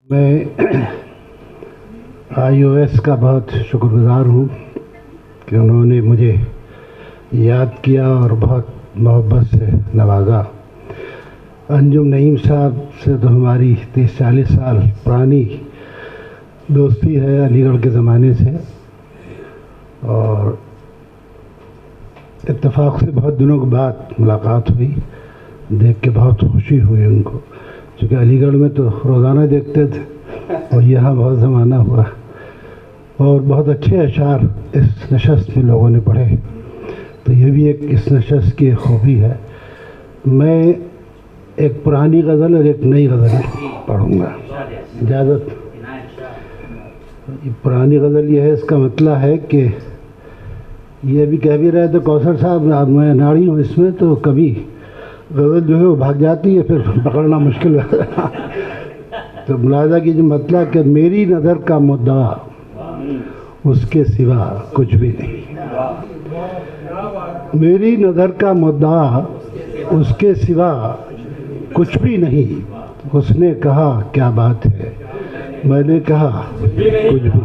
मैं iOS का बहुत शुक्रगुज़ार हूँ कि उन्होंने मुझे याद किया और बहुत मोहब्बत से नवाजा। अंजुम नईम साहब से तो हमारी 30-40 साल पुरानी दोस्ती है, अलीगढ़ के ज़माने से, और इत्तेफाक से बहुत दिनों के बाद मुलाकात हुई। देख के बहुत खुशी हुई उनको, क्योंकि अलीगढ़ में तो रोज़ाना देखते थे और यहाँ बहुत ज़माना हुआ। और बहुत अच्छे अशार इस नशस्त में लोगों ने पढ़े, तो ये भी एक इस नशस्त की खूबी है। मैं एक पुरानी गज़ल और एक नई गज़ल पढ़ूँगा, इजाज़त। पुरानी गज़ल ये है, इसका मतलब है कि ये भी कह भी रहे थे कौसर साहब, मैं नाड़ी हूँ इसमें, तो कभी गज़ल जो है वो भाग जाती है, फिर पकड़ना मुश्किल है। तो मुलाज़ा कीजिए, मतलब कि मेरी नज़र का मुद्दा उसके सिवा कुछ भी नहीं। मेरी नज़र का मुद्दा उसके सिवा कुछ भी नहीं। उसने कहा क्या बात है, मैंने कहा कुछ भी।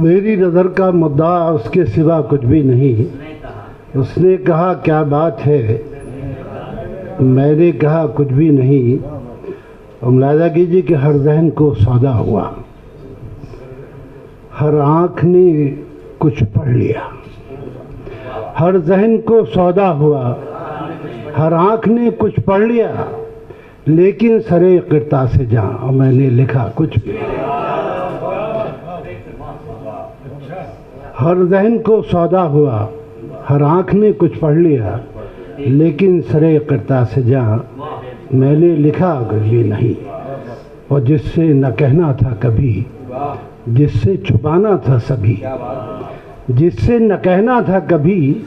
मेरी नज़र का मुद्दा उसके सिवा कुछ भी नहीं। उसने कहा क्या बात है, मैंने कहा कुछ भी नहीं। और मुलाज़ा कीजिए कि हर ज़हन को सौदा हुआ, हर आँख ने कुछ पढ़ लिया। हर ज़हन को सौदा हुआ, हर आँख ने कुछ पढ़ लिया, लेकिन सरे क़िरता से जहाँ मैंने लिखा कुछ भी। हर ज़हन को सौदा हुआ, हर आँख ने कुछ पढ़ लिया, लेकिन सरे क़िरता से जहाँ मैंने लिखा कुछ भी नहीं। और जिससे न कहना था कभी, जिससे छुपाना था सभी, जिससे न कहना था कभी,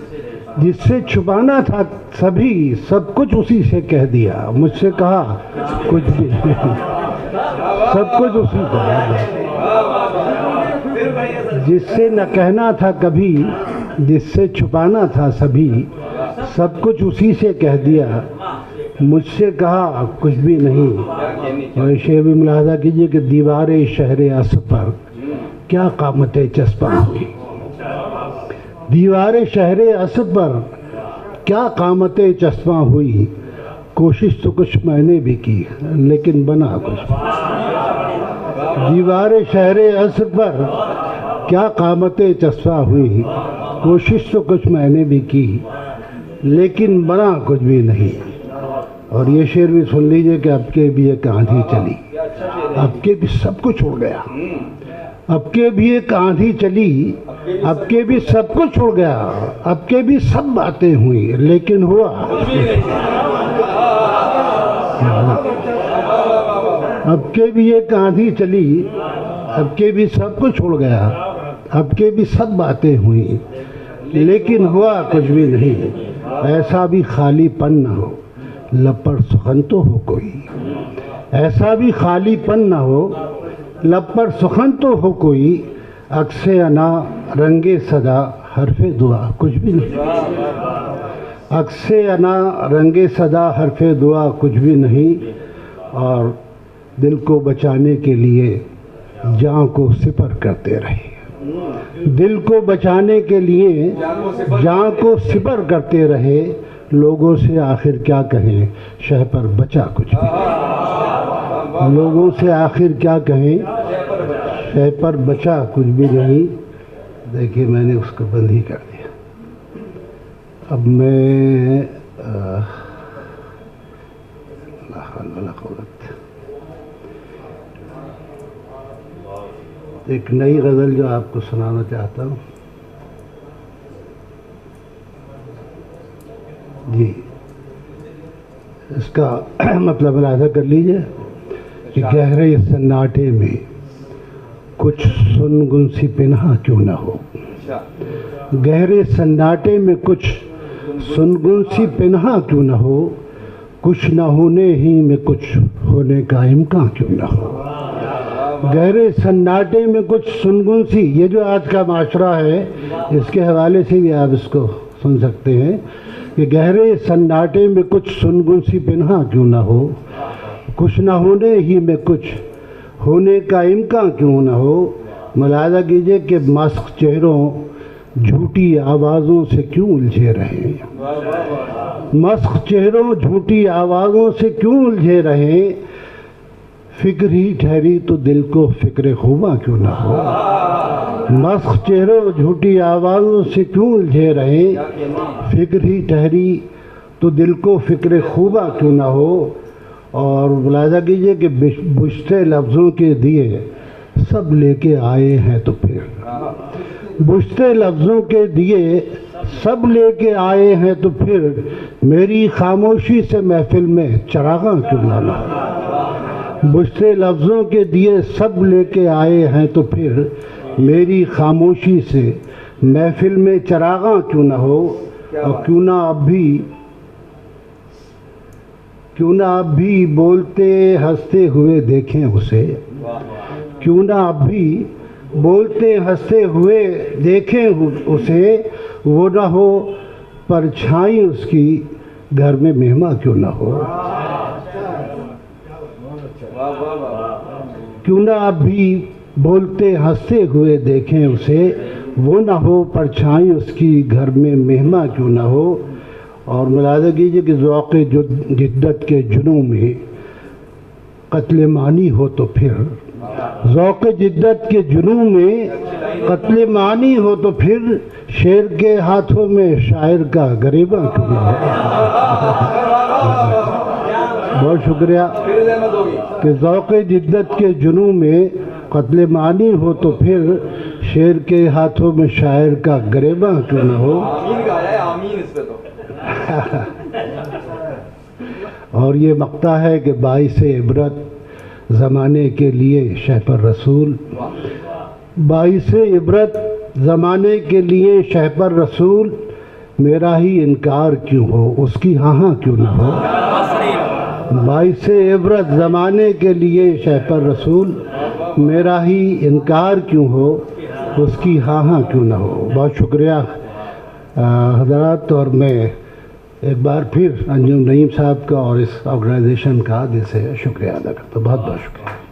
जिससे छुपाना था सभी, सब कुछ उसी से कह दिया। मुझसे कहा कुछ भी नहीं, सब कुछ उसी को कह दिया। जिससे न कहना था कभी, जिससे छुपाना था सभी, सब कुछ उसी से कह दिया। मुझसे कहा कुछ भी नहीं। और शेर भी मुलाहजा कीजिए कि दीवारे शहर असद पर क्या कामत चस्पा हुई। दीवारे शहर असद पर क्या कामत चस्पा हुई। कोशिश तो कुछ मैंने भी की, लेकिन बना कुछ। दीवारे शहर असद पर क्या कामत चस्पा हुई। कोशिश तो कुछ मैंने भी की, लेकिन बना कुछ भी नहीं। और ये शेर भी सुन लीजिए कि अब के भी एक आंधी चली, अब के भी सब कुछ उड़ गया। अब के भी एक आंधी चली, अब के भी सब कुछ उड़ गया। अब के भी सब बातें हुई, लेकिन हुआ। अब के भी एक आंधी चली, अब के भी सब कुछ उड़ गया। अब के भी सब बातें हुई, लेकिन हुआ कुछ भी नहीं। ऐसा भी खालीपन न हो, लब पर सुखन तो हो कोई। ऐसा भी खालीपन न हो, लब पर सुखन तो हो कोई। अक्से अना रंगे सदा हरफे दुआ कुछ भी नहीं। अक्से अना रंगे सदा हरफे दुआ कुछ भी नहीं। और दिल को बचाने के लिए जान को सिपर करते रहे। दिल को बचाने के लिए जान को सिपर करते रहे। लोगों से आखिर क्या कहें, शह पर बचा कुछ भी। लोगों से आखिर क्या कहें, शह पर बचा कुछ भी नहीं। देखिए, मैंने उसको बंद ही कर दिया। अब मैं एक नई गज़ल जो आपको सुनाना चाहता हूँ। जी, इसका मतलब मुलाहिज़ा कर लीजिए कि गहरे सन्नाटे में कुछ सुनगुन सी पिन्हा क्यों न हो। गहरे सन्नाटे में कुछ सुनगुन सी पिन्हा क्यों न हो। कुछ न होने ही में कुछ होने का इम्कान क्यों न हो। गहरे सन्नाटे में कुछ सुनगुन सी, ये जो आज का माशरा है, इसके हवाले से भी आप इसको सुन सकते हैं कि गहरे सन्नाटे में कुछ सुनगुन सी पिन्हा क्यों न हो। कुछ न होने ही में कुछ होने का इम्कान क्यों न हो। मुलाहिजा कीजिए कि मस्क चेहरों झूठी आवाज़ों से क्यों उलझे रहे। मस्क चेहरों झूठी आवाज़ों से क्यों उलझे रहे। फिक्र ही ठहरी तो दिल को फिक्र खुबा क्यों ना हो। मस्क चेहरों झूठी आवाज़ों से क्यों उलझे रहे। फिक्र ही ठहरी तो दिल को फिक्र खुबा क्यों ना हो। और मुलाहिजा कीजिए कि बुझते लफ्ज़ों के दिए सब लेके आए हैं तो फिर, बुझते लफ्ज़ों के दिए सब लेके आए हैं तो फिर मेरी खामोशी से महफिल में चरागा क्यों ना ला। बुझते लफ्ज़ों के दिए सब लेके आए हैं तो फिर मेरी खामोशी से महफिल में चरागा क्यों ना हो। और क्यों ना अब भी बोलते हंसते हुए देखें उसे। क्यों ना अब भी बोलते हंसते हुए देखें उसे। वो ना हो परछाई उसकी घर में मेहमा क्यों ना हो। क्यों ना अब भी बोलते हंसते हुए देखें उसे। वो ना हो परछाई उसकी घर में मेहमा क्यों ना हो। और मुलाहिजा कीजिए कि ज़ौक़ जिद्दत के जुनून में क़त्ल मानी हो तो फिर, ज़ौक़ जिद्दत के जुनून में क़त्ल मानी हो तो फिर शेर के हाथों में शायर का गरेबा क्यों ना हो। बहुत शुक्रिया कि ज़ौक़ जिद्दत के जुनून में क़त्ल मानी हो तो फिर शेर के हाथों में शायर का गरेबा क्यों ना हो। और ये मक्ता है कि बाइस इबरत ज़माने के लिए शहपर रसूल। बाइस इबरत ज़माने के लिए शहपर रसूल। मेरा ही इनकार क्यों हो उसकी हाँ हाँ क्यों ना हो। बाइस इबरत ज़माने के लिए शहपर रसूल। मेरा ही इनकार क्यों हो उसकी हाँ हाँ क्यों ना हो। बहुत शुक्रिया हज़रात। और मैं एक बार फिर अंजुम नईम साहब का और इस ऑर्गेनाइजेशन का दिल से शुक्रिया अदा करता हूँ। बहुत बहुत शुक्रिया।